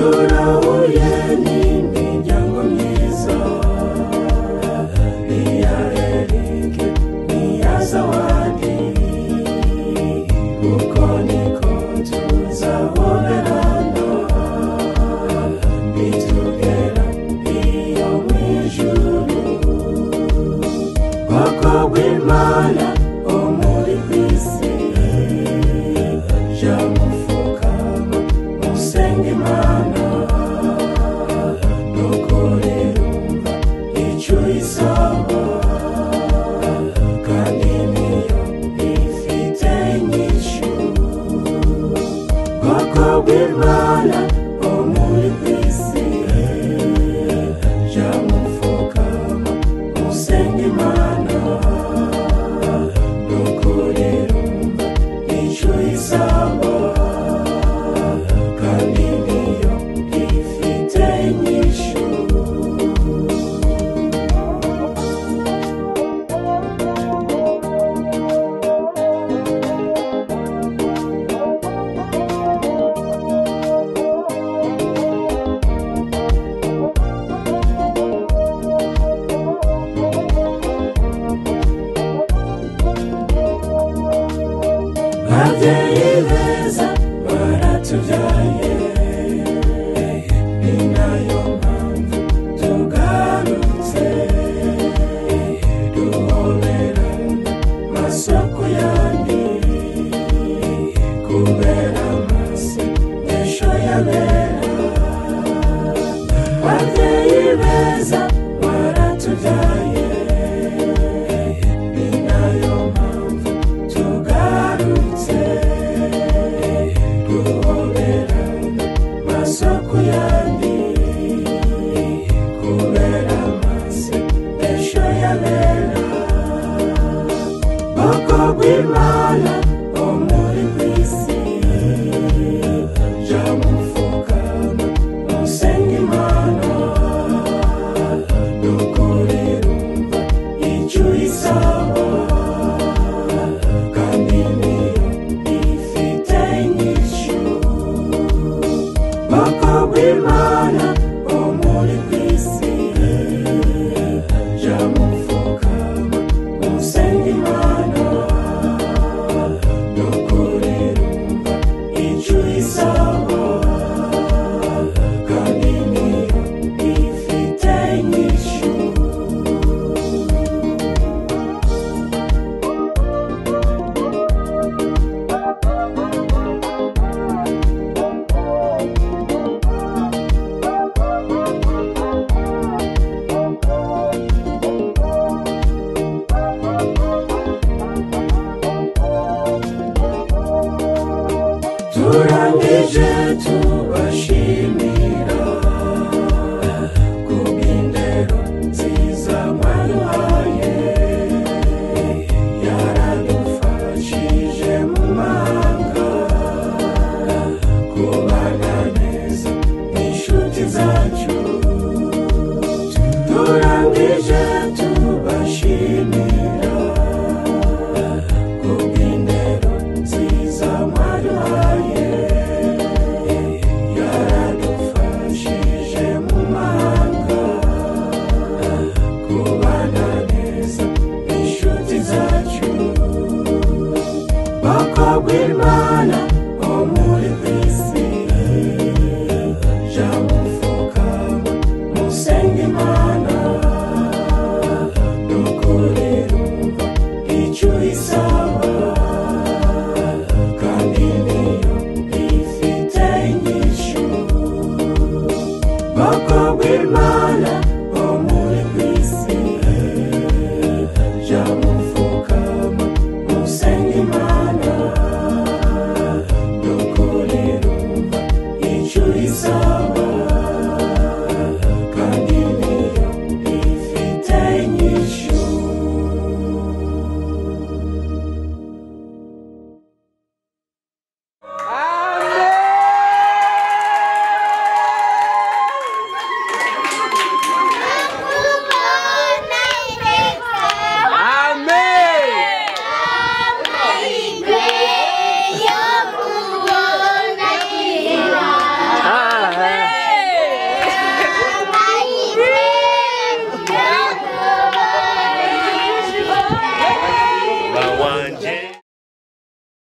Turahuye n'imiryango myiza, iya Erick n'iya Zawadi, uko niko tuzahoberana nitugera iyo mu ijuru. Bwoko bw'Imana bo muri kw'isi, jya mupfukama musenge Imana, nukuri rumva icyo isaba, kandi niyo ifite inyishu. Bwoko bw'Imana bo muri kw'isi, jya mupfukama musenge Imana, nukuri rumva icyo isaba, kandi niyo ifite inyishu. Ababyeyi beza baratubyaye, ni nayo mpamvu tugarutse duhoberana masoko yandi, kubera amasengesho y'abera. Ababyeyi beza baratubyaye, ni nayo mpamvu tugarutse duhoberana masoko yandi, kubera amasengesho y'abera. Bwoko bw'Imana bo muri kw'isi, jya mupfukama musenge Imana, nukuri rumva icyo isaba, kandi niyo ifite inyishu. Bwoko bw'Imana bo muri kw'isi, jya mupfukama musenge Imana, nukuri rumva icyo isaba, kandi niyo ifite inyishu. Turangije tubashimira kubw'indero nziza mwaduhaye, yaradufashije mu mahanga kubana neza n'inshuti zacu. Turangije tubashimira kubw'indero nziza mwaduhaye, yaradufashije mu mahanga kubana neza n'inshuti zacu. Bwoko bw'Imana bo muri kw'isi, jya mupfukama musenge Imana, nukuri rumva icyo isaba, kandi niyo ifite inyishu. Bwoko bw'Imana